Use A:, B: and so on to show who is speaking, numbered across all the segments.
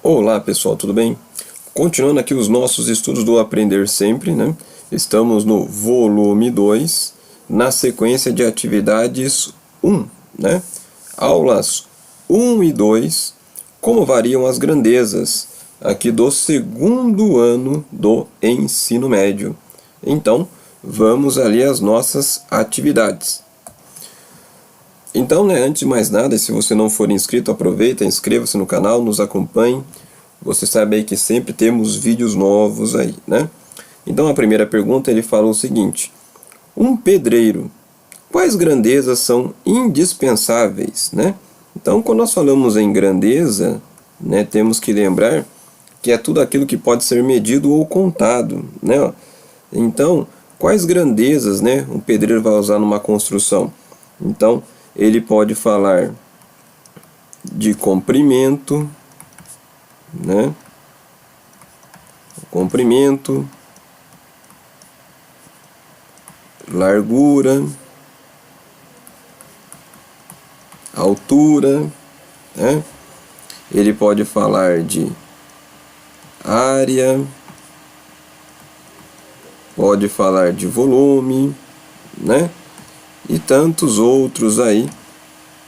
A: Olá pessoal, tudo bem? Continuando aqui os nossos estudos do Aprender Sempre, né? Estamos no volume 2, na sequência de atividades 1, né? Aulas 1 e 2, como variam as grandezas, aqui do segundo ano do ensino médio. Então, vamos ali às nossas atividades. Então, antes de mais nada, se você não for inscrito, aproveita, inscreva-se no canal, nos acompanhe. Você sabe aí que sempre temos vídeos novos aí, né? Então, a primeira pergunta, ele fala o seguinte: um pedreiro, quais grandezas são indispensáveis, né? Então, quando nós falamos em grandeza, né, temos que lembrar que é tudo aquilo que pode ser medido ou contado, né? Então, quais grandezas, né, um pedreiro vai usar numa construção? Então, ele pode falar de comprimento, né? Comprimento, largura, altura, né? Ele pode falar de área, pode falar de volume, né? E tantos outros aí,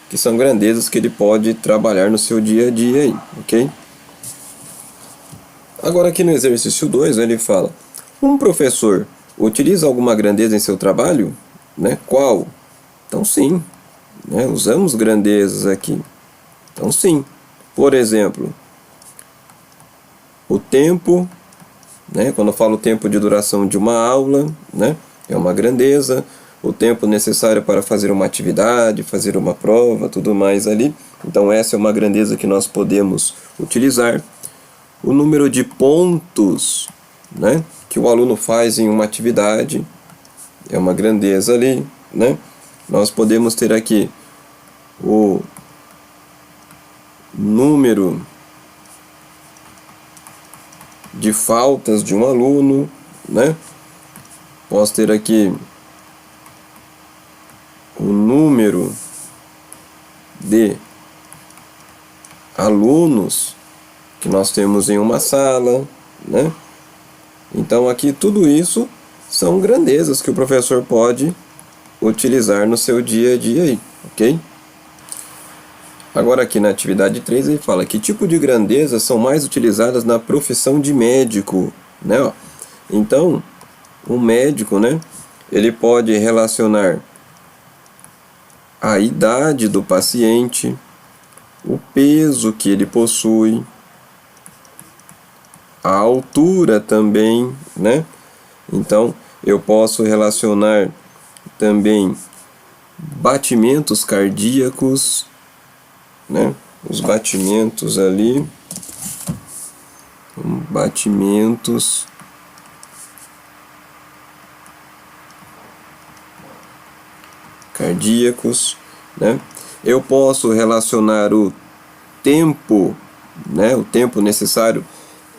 A: que são grandezas que ele pode trabalhar no seu dia a dia aí, ok? Agora aqui no exercício 2 ele fala: um professor utiliza alguma grandeza em seu trabalho? Né? Qual? Então sim, né? Usamos grandezas aqui. Então sim, por exemplo, o tempo, né? Quando eu falo tempo de duração de uma aula, né? É uma grandeza. O tempo necessário para fazer uma atividade, fazer uma prova, tudo mais ali. Então essa é uma grandeza que nós podemos utilizar. O número de pontos, né, que o aluno faz em uma atividade é uma grandeza ali, né? Nós podemos ter aqui o número de faltas de um aluno, né? Posso ter aqui o número de alunos que nós temos em uma sala, né? Então aqui tudo isso são grandezas que o professor pode utilizar no seu dia a dia aí, ok? Agora aqui na atividade 3 ele fala: que tipo de grandezas são mais utilizadas na profissão de médico, né? Então, um médico, né, ele pode relacionar a idade do paciente, o peso que ele possui, a altura também, né? Então, eu posso relacionar também batimentos cardíacos, né? Os batimentos ali, batimentos cardíacos, né? Eu posso relacionar o tempo, né? O tempo necessário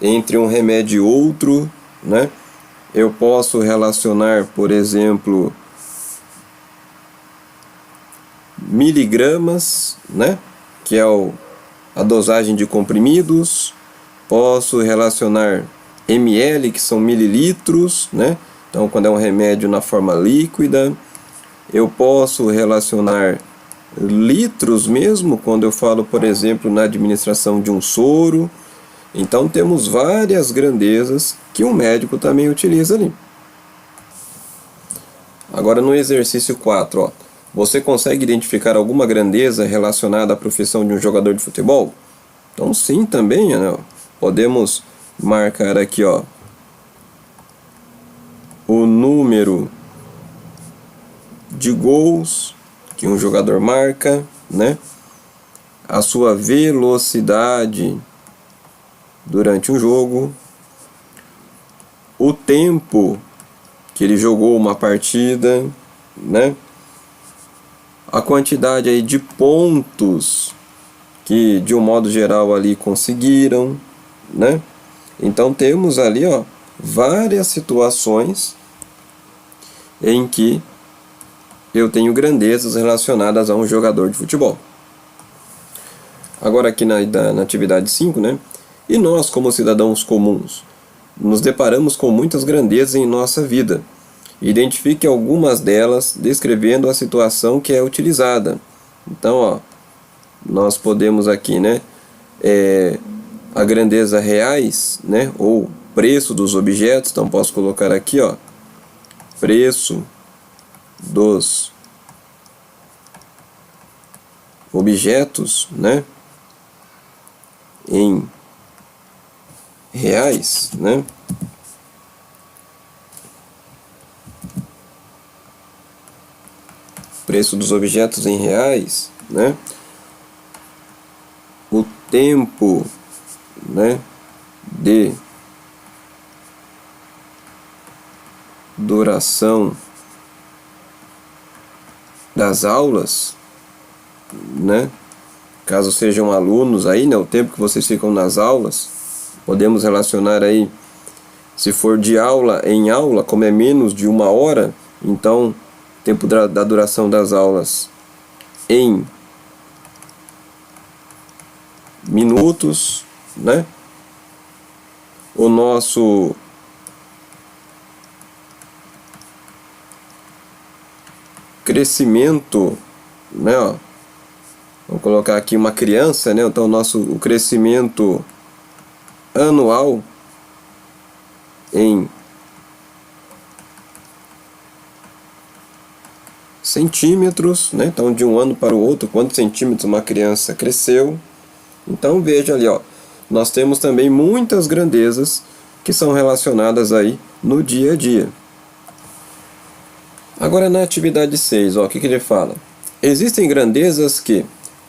A: entre um remédio e outro, né? Eu posso relacionar, por exemplo, miligramas, né? Que é a dosagem de comprimidos. Posso relacionar ml, que são mililitros, né? Então, quando é um remédio na forma líquida. Eu posso relacionar litros mesmo, quando eu falo, por exemplo, na administração de um soro. Então temos várias grandezas que um médico também utiliza ali. Agora no exercício 4, ó, você consegue identificar alguma grandeza relacionada à profissão de um jogador de futebol? Então sim, também, né? Podemos marcar aqui, ó, o número de gols que um jogador marca, né? A sua velocidade durante um jogo, o tempo que ele jogou uma partida, né? A quantidade aí de pontos que de um modo geral ali conseguiram, né? Então temos ali, ó, várias situações em que eu tenho grandezas relacionadas a um jogador de futebol. Agora aqui na atividade 5, né? E nós, como cidadãos comuns, nos deparamos com muitas grandezas em nossa vida. Identifique algumas delas descrevendo a situação que é utilizada. Então, ó, nós podemos aqui, né, a grandeza reais, né, ou preço dos objetos. Então, posso colocar aqui, ó, preço dos objetos, né, em reais, né? Preço dos objetos em reais, né? O tempo, né, de duração das aulas, né? Caso sejam alunos aí, né, o tempo que vocês ficam nas aulas, podemos relacionar aí, se for de aula em aula, como é menos de 1 hora, então tempo da duração das aulas em minutos, né? O nosso crescimento, né, ó, vamos colocar aqui uma criança, né? Então o crescimento anual em centímetros, né? Então de um ano para o outro, quantos centímetros uma criança cresceu. Então veja ali, ó, nós temos também muitas grandezas que são relacionadas aí no dia a dia. Agora na atividade 6, ó, o que ele fala? Existem grandezas que,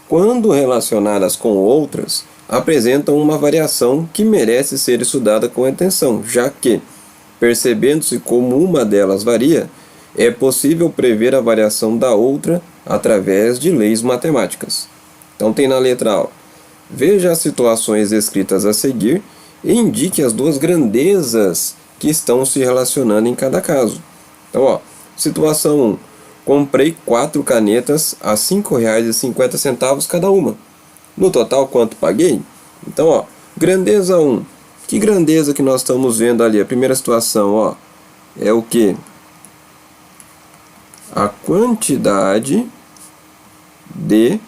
A: quando relacionadas com outras, apresentam uma variação que merece ser estudada com atenção, já que, percebendo-se como uma delas varia, é possível prever a variação da outra através de leis matemáticas. Então tem na letra A, ó, veja as situações descritas a seguir e indique as duas grandezas que estão se relacionando em cada caso. Então, ó, situação 1. Comprei 4 canetas a R$ 5,50 cada uma. No total, quanto paguei? Então, ó, grandeza 1. Que grandeza que nós estamos vendo ali? A primeira situação, ó, é o que? A quantidade de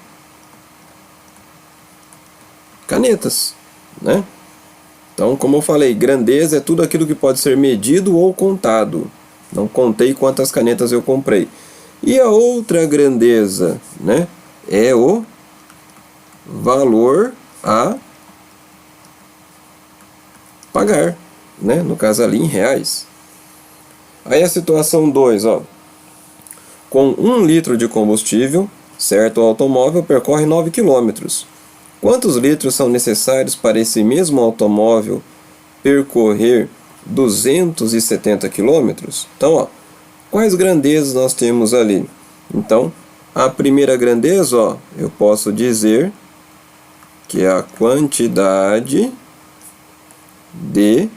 A: canetas, né? Então, como eu falei, grandeza é tudo aquilo que pode ser medido ou contado. Não contei quantas canetas eu comprei. E a outra grandeza, né, é o valor a pagar, né? No caso ali em reais. Aí a situação 2, ó. Com 1 litro de combustível, certo automóvel percorre 9 quilômetros. Quantos litros são necessários para esse mesmo automóvel percorrer 270 quilômetros? Então, ó, quais grandezas nós temos ali? Então, a primeira grandeza, ó, eu posso dizer que é a quantidade de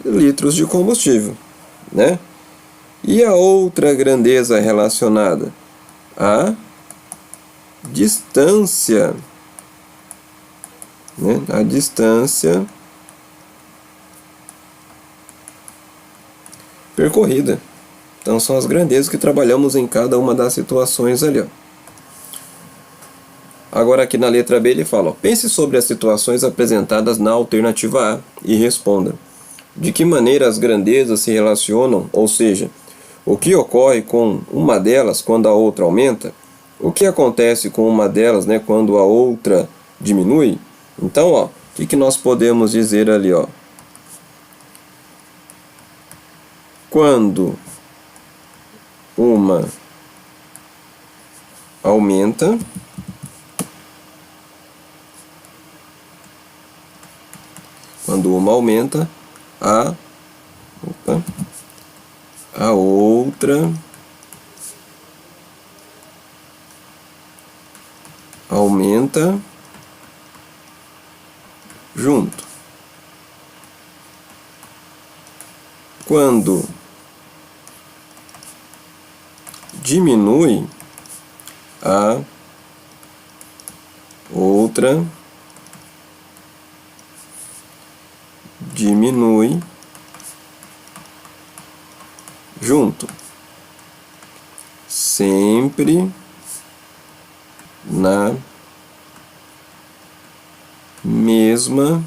A: litros de combustível, né? E a outra grandeza relacionada à distância, né? A distância percorrida. Então são as grandezas que trabalhamos em cada uma das situações ali, ó. Agora aqui na letra B ele fala, ó, pense sobre as situações apresentadas na alternativa A e responda. De que maneira as grandezas se relacionam, ou seja, o que ocorre com uma delas quando a outra aumenta? O que acontece com uma delas, né, quando a outra diminui? Então, ó, o que nós podemos dizer ali, ó? Quando uma aumenta, a outra aumenta junto. Quando diminui, a outra diminui junto, sempre na mesma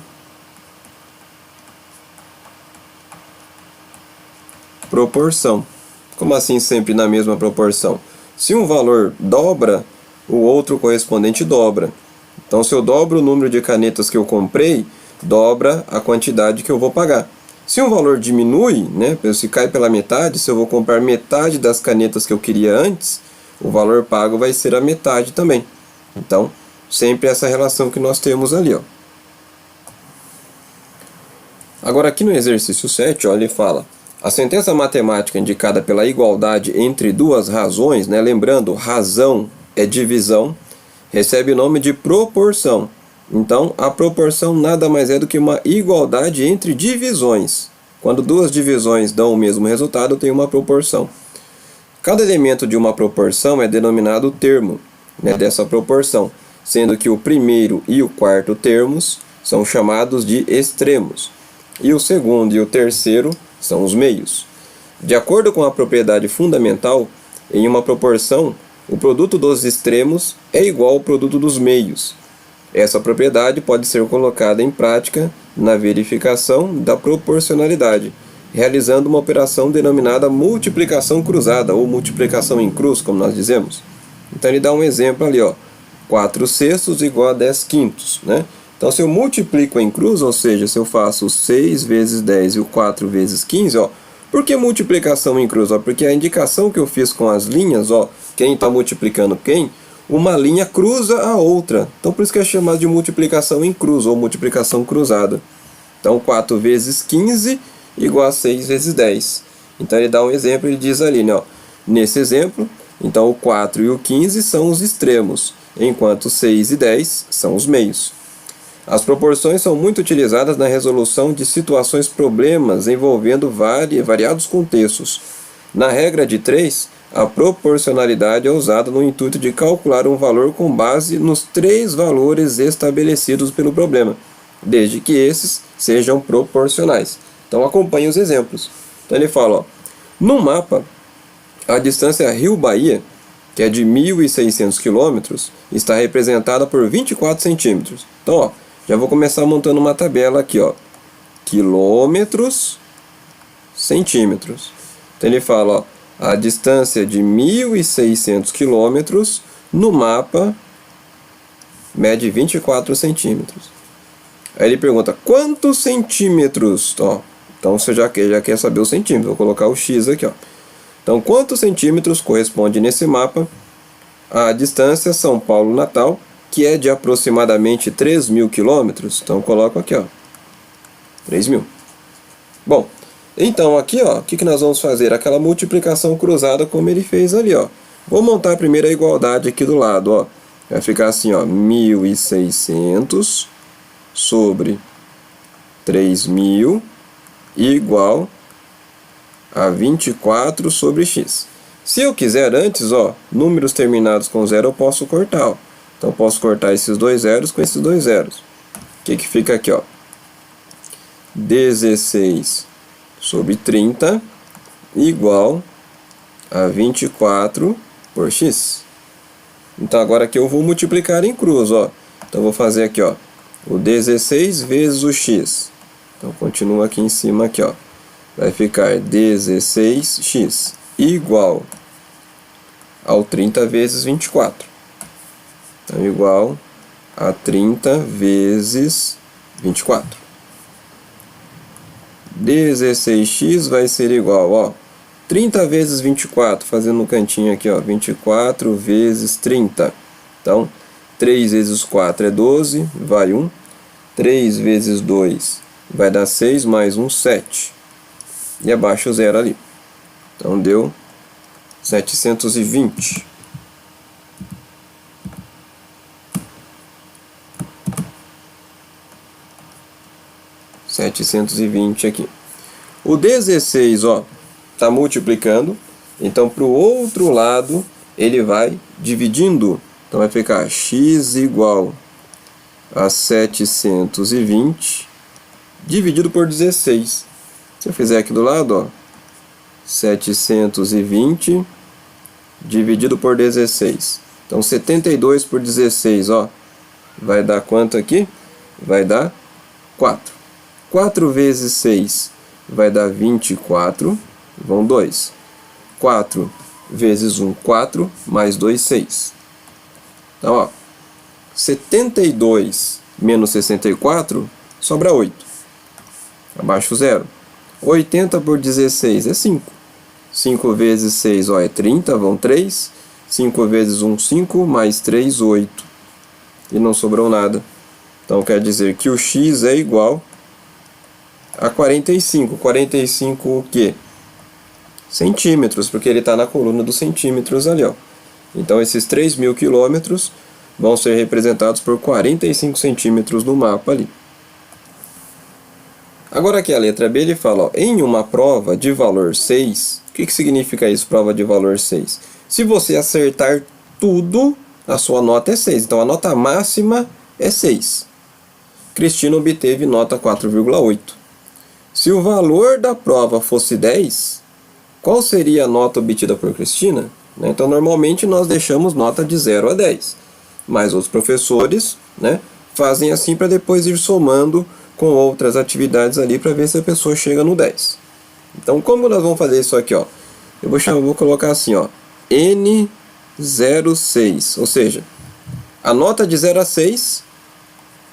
A: proporção. Como assim sempre na mesma proporção? Se um valor dobra, o outro correspondente dobra. Então, se eu dobro o número de canetas que eu comprei, dobra a quantidade que eu vou pagar. Se um valor diminui, né, se cai pela metade, se eu vou comprar metade das canetas que eu queria antes, o valor pago vai ser a metade também. Então, sempre essa relação que nós temos ali, ó. Agora, aqui no exercício 7, ó, ele fala: a sentença matemática indicada pela igualdade entre duas razões, né, lembrando, razão é divisão, recebe o nome de proporção. Então, a proporção nada mais é do que uma igualdade entre divisões. Quando duas divisões dão o mesmo resultado, tem uma proporção. Cada elemento de uma proporção é denominado termo, né, dessa proporção, sendo que o primeiro e o quarto termos são chamados de extremos, e o segundo e o terceiro são os meios. De acordo com a propriedade fundamental, em uma proporção, o produto dos extremos é igual ao produto dos meios. Essa propriedade pode ser colocada em prática na verificação da proporcionalidade, realizando uma operação denominada multiplicação cruzada, ou multiplicação em cruz, como nós dizemos. Então ele dá um exemplo ali, ó, 4 sextos igual a 10 quintos, né? Então se eu multiplico em cruz, ou seja, se eu faço o 6 vezes 10 e o 4 vezes 15, ó, por que multiplicação em cruz? Ó, porque a indicação que eu fiz com as linhas, ó, quem está multiplicando quem, uma linha cruza a outra. Então por isso que é chamado de multiplicação em cruz, ou multiplicação cruzada. Então 4 vezes 15 igual a 6 vezes 10. Então ele dá um exemplo, ele diz ali, né, ó, nesse exemplo, então o 4 e o 15 são os extremos, enquanto 6 e 10 são os meios. As proporções são muito utilizadas na resolução de situações problemas envolvendo variados contextos. Na regra de 3, a proporcionalidade é usada no intuito de calcular um valor com base nos 3 valores estabelecidos pelo problema, desde que esses sejam proporcionais. Então acompanhe os exemplos. Então ele fala, ó, no mapa, a distância Rio-Bahia, que é de 1.600 km, está representada por 24 centímetros. Então, ó, já vou começar montando uma tabela aqui, ó, quilômetros, centímetros. Então ele fala, ó, a distância de 1.600 km no mapa mede 24 centímetros. Aí ele pergunta, quantos centímetros? Ó, então você já quer saber os centímetros, vou colocar o X aqui, ó. Então, quantos centímetros corresponde nesse mapa à distância São Paulo-Natal, que é de aproximadamente 3.000 quilômetros? Então, coloco aqui, ó, 3.000. Bom, então aqui, ó, o que nós vamos fazer? Aquela multiplicação cruzada como ele fez ali, ó. Vou montar primeiro a igualdade aqui do lado, ó. Vai ficar assim, ó, 1.600 sobre 3.000 igual a 24 sobre x. Se eu quiser antes, ó, números terminados com zero eu posso cortar, ó. Então eu posso cortar esses dois zeros com esses dois zeros. O que fica aqui, ó? 16 sobre 30 igual a 24 por x. Então agora aqui eu vou multiplicar em cruz, ó. Então eu vou fazer aqui, ó, o 16 vezes o x. Então continua aqui em cima aqui, ó. Vai ficar 16x igual ao 30 vezes 24. Então, igual a 30 vezes 24. 16x vai ser igual, ó, 30 vezes 24, fazendo no cantinho aqui, ó, 24 vezes 30. Então, 3 vezes 4 é 12, vai 1. 3 vezes 2 vai dar 6, mais 1, 7. E abaixo o zero ali. Então deu 720. Aqui. O 16, ó, tá multiplicando. Então para o outro lado ele vai dividindo. Então vai ficar x igual a 720 dividido por 16. Se eu fizer aqui do lado, ó, 720 dividido por 16. Então 72 por 16, ó, vai dar quanto aqui? Vai dar 4. 4 vezes 6 vai dar 24, vão 2. 4 vezes 1, 4, mais 2, 6. Então, ó, 72 menos 64, sobra 8. Abaixo 0. 80 por 16 é 5. 5 vezes 6, ó, é 30, vão 3. 5 vezes 1, 5, mais 3, 8. E não sobrou nada. Então quer dizer que o x é igual a 45. 45 o quê? Centímetros, porque ele está na coluna dos centímetros ali, ó. Então esses 3.000 quilômetros vão ser representados por 45 centímetros no mapa ali. Agora aqui a letra B ele fala, ó, em uma prova de valor 6, o que significa isso, prova de valor 6? Se você acertar tudo, a sua nota é 6. Então a nota máxima é 6. Cristina obteve nota 4,8. Se o valor da prova fosse 10, qual seria a nota obtida por Cristina? Então normalmente nós deixamos nota de 0 a 10. Mas os professores, né, fazem assim para depois ir somando com outras atividades ali para ver se a pessoa chega no 10. Então como nós vamos fazer isso aqui, ó? Eu vou colocar assim, ó, N06, ou seja, a nota de 0 a 6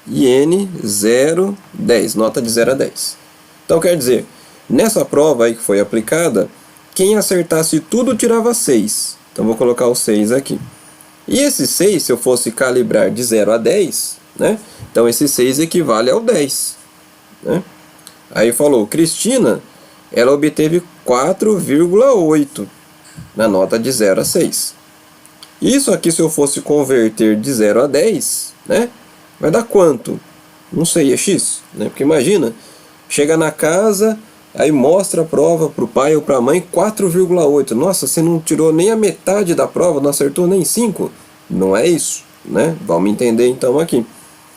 A: e N010, nota de 0 a 10. Então quer dizer, nessa prova aí que foi aplicada, quem acertasse tudo tirava 6. Então vou colocar o 6 aqui. E esse 6, se eu fosse calibrar de 0 a 10, né? Então esse 6 equivale ao 10. Né? Aí falou, Cristina, ela obteve 4,8 na nota de 0 a 6. Isso aqui, se eu fosse converter de 0 a 10, né? Vai dar quanto? Não sei, é x, né? Porque imagina, chega na casa, aí mostra a prova para o pai ou para a mãe, 4,8. Nossa, você não tirou nem a metade da prova, não acertou nem 5? Não é isso, né? Vamos entender então aqui.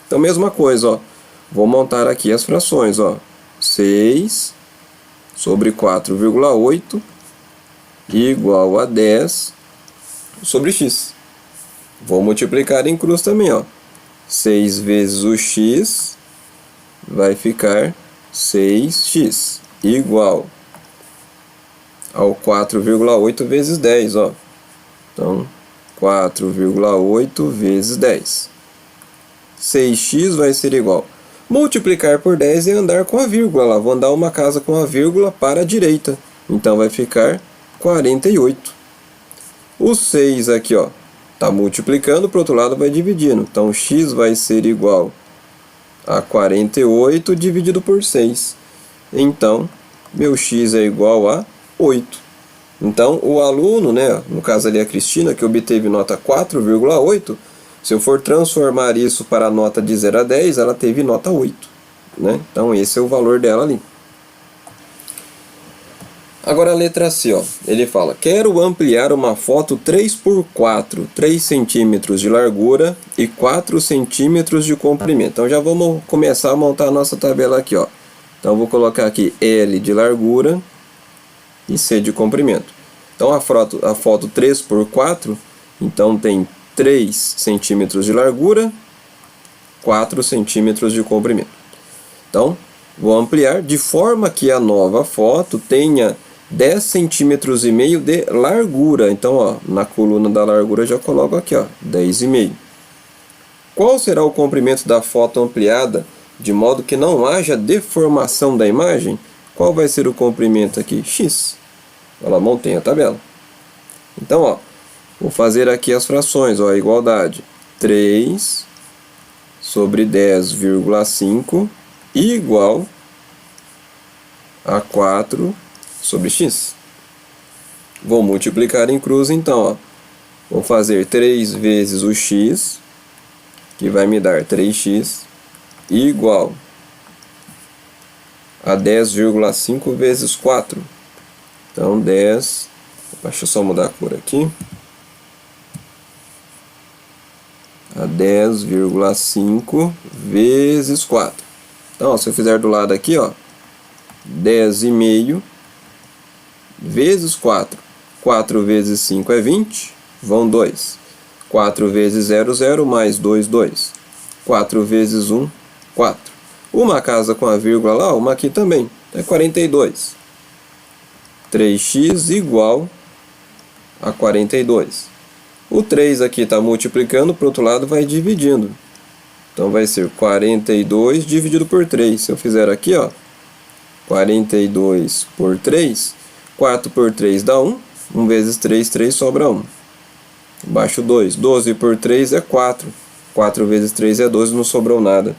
A: Então mesma coisa, ó. Vou montar aqui as frações, ó. 6 sobre 4,8 igual a 10 sobre x. Vou multiplicar em cruz também, ó. 6 vezes o x vai ficar 6x igual ao 4,8 vezes 10, ó. Então, 4,8 vezes 10. 6x vai ser igual. Multiplicar por 10 é andar com a vírgula lá. Vou andar uma casa com a vírgula para a direita. Então vai ficar 48. O 6 aqui, ó, está multiplicando, para o outro lado vai dividindo. Então x vai ser igual a 48 dividido por 6. Então, meu x é igual a 8. Então, o aluno, né, no caso ali a Cristina, que obteve nota 4,8, se eu for transformar isso para a nota de 0 a 10, ela teve nota 8. Né? Então, esse é o valor dela ali. Agora a letra C, ó, ele fala, quero ampliar uma foto 3x4, 3 centímetros de largura e 4 centímetros de comprimento. Então já vamos começar a montar a nossa tabela aqui, ó. Então vou colocar aqui L de largura e C de comprimento. Então a foto 3x4, então tem 3 centímetros de largura, 4 centímetros de comprimento. Então vou ampliar de forma que a nova foto tenha 10 centímetros e meio de largura. Então, ó, na coluna da largura eu já coloco aqui, ó, 10,5. Qual será o comprimento da foto ampliada de modo que não haja deformação da imagem? Qual vai ser o comprimento aqui? X. Ela montei a tabela. Então, ó, vou fazer aqui as frações, ó, a igualdade. 3 sobre 10,5 igual a 4 sobre x. Vou multiplicar em cruz, então, ó. Vou fazer 3 vezes o x, que vai me dar 3x, igual a 10,5 vezes 4. Então, 10... Deixa eu só mudar a cor aqui. A 10,5 vezes 4. Então, ó, se eu fizer do lado aqui, ó, 10,5 vezes 4. 4 vezes 5 é 20, vão 2. 4 vezes 0, 0, mais 2, 2. 4 vezes 1, 4. Uma casa com a vírgula lá, uma aqui também, é 42. 3x igual a 42. O 3 aqui está multiplicando, para o outro lado vai dividindo. Então vai ser 42 dividido por 3. Se eu fizer aqui, ó, 42 por 3, 4 por 3 dá 1. 1 vezes 3, 3 sobra 1. Embaixo 2. 12 por 3 é 4. 4 vezes 3 é 12, não sobrou nada.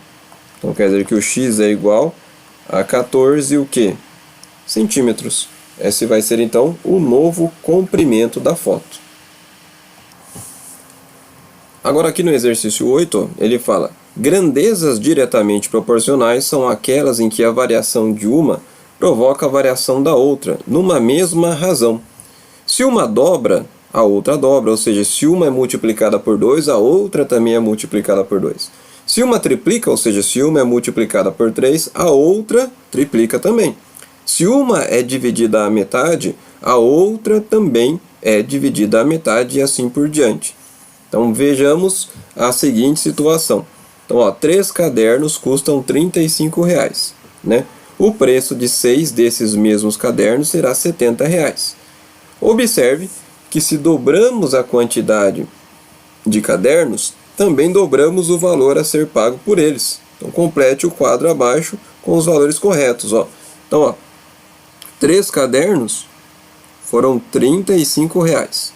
A: Então quer dizer que o x é igual a 14 o quê? Centímetros. Esse vai ser então o novo comprimento da foto. Agora aqui no exercício 8, ele fala: grandezas diretamente proporcionais são aquelas em que a variação de uma provoca a variação da outra, numa mesma razão. Se uma dobra, a outra dobra, ou seja, se uma é multiplicada por 2, a outra também é multiplicada por 2. Se uma triplica, ou seja, se uma é multiplicada por 3, a outra triplica também. Se uma é dividida à metade, a outra também é dividida à metade e assim por diante. Então vejamos a seguinte situação. Então, ó, 3 cadernos custam R$35, né? O preço de 6 desses mesmos cadernos será R$70. Observe que se dobramos a quantidade de cadernos, também dobramos o valor a ser pago por eles. Então complete o quadro abaixo com os valores corretos, ó. Então, ó, 3 cadernos foram R$35.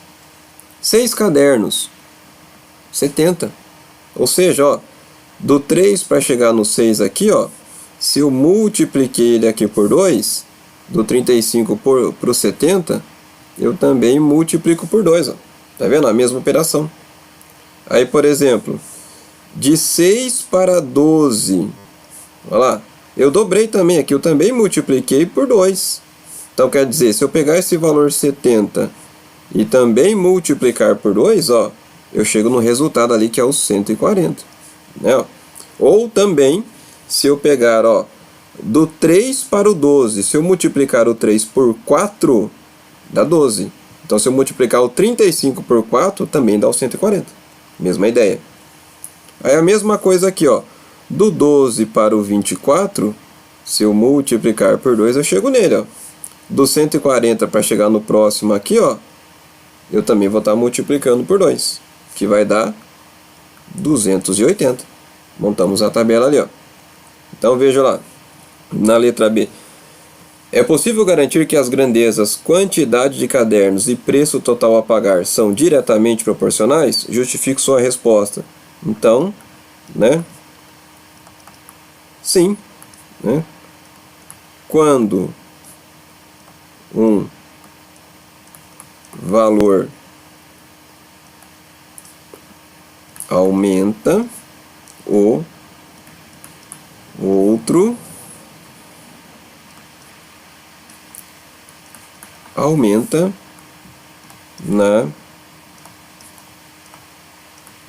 A: 6 cadernos, 70. Ou seja, ó, do 3 para chegar no 6 aqui, ó, se eu multipliquei ele aqui por 2, do 35 para o 70, eu também multiplico por 2. Ó. Tá vendo? A mesma operação. Aí, por exemplo, de 6 para 12, olha lá, eu dobrei também aqui, eu também multipliquei por 2. Então, quer dizer, se eu pegar esse valor 70 e também multiplicar por 2, ó, eu chego no resultado ali que é o 140. Né? Ou também, se eu pegar, ó, do 3 para o 12, se eu multiplicar o 3 por 4, dá 12. Então, se eu multiplicar o 35 por 4, também dá o 140. Mesma ideia. Aí a mesma coisa aqui, ó. Do 12 para o 24, se eu multiplicar por 2, eu chego nele, ó. Do 140 para chegar no próximo aqui, ó, eu também vou estar multiplicando por 2, que vai dar 280. Montamos a tabela ali, ó. Então veja lá, na letra B. É possível garantir que as grandezas, quantidade de cadernos e preço total a pagar são diretamente proporcionais? Justifique sua resposta. Então, né? Sim, né? Quando um valor aumenta, o outro aumenta na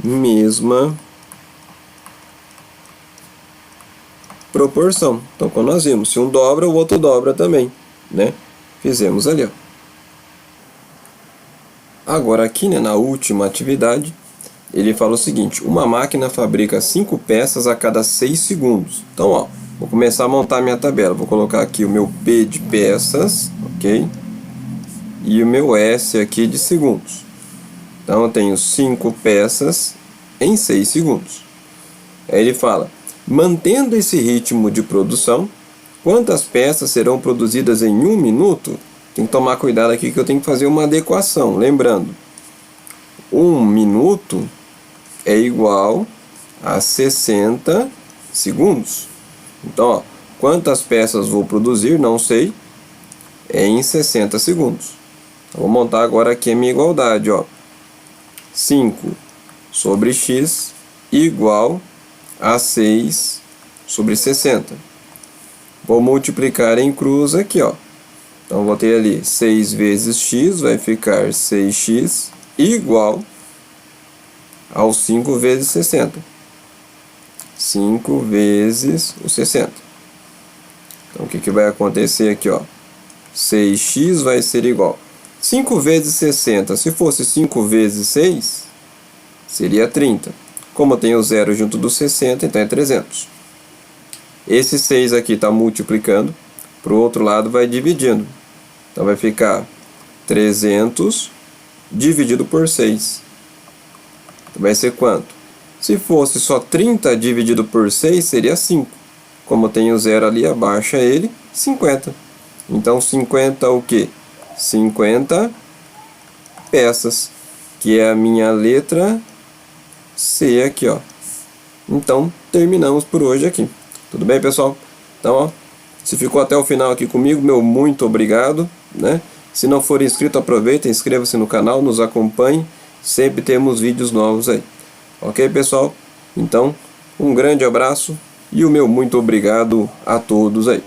A: mesma proporção. Então, quando nós vimos, se um dobra, o outro dobra também, né? Fizemos ali, ó. Agora aqui, né, na última atividade, ele fala o seguinte: uma máquina fabrica 5 peças a cada 6 segundos. Então, ó, vou começar a montar minha tabela. Vou colocar aqui o meu P de peças, ok? E o meu S aqui de segundos. Então, eu tenho 5 peças em 6 segundos. Aí ele fala: mantendo esse ritmo de produção, quantas peças serão produzidas em 1 minuto? Tem que tomar cuidado aqui que eu tenho que fazer uma adequação. Lembrando, 1 minuto é igual a 60 segundos. Então, ó, quantas peças vou produzir? Não sei. É em 60 segundos. Então, vou montar agora aqui a minha igualdade. Ó. 5 sobre x igual a 6 sobre 60. Vou multiplicar em cruz aqui, ó. Então, vou ter ali 6 vezes x, vai ficar 6x igual ao 5 vezes 60. 5 vezes o 60. o que vai acontecer aqui, ó? 6x vai ser igual 5 vezes 60. Se fosse 5 vezes 6, seria 30. Como tem o zero junto do 60, então é 300. Esse 6 aqui está multiplicando, para o outro lado vai dividindo. Então vai ficar 300 dividido por 6. Vai ser quanto? Se fosse só 30 dividido por 6, seria 5. Como tem o zero ali, abaixa ele, 50. Então 50 o quê? 50 peças, que é a minha letra C aqui, ó. Então terminamos por hoje aqui. Tudo bem, pessoal? Então, ó, se ficou até o final aqui comigo, meu muito obrigado, né? Se não for inscrito, aproveita, inscreva-se no canal, nos acompanhe. Sempre temos vídeos novos aí. Ok, pessoal? Então, um grande abraço e o meu muito obrigado a todos aí.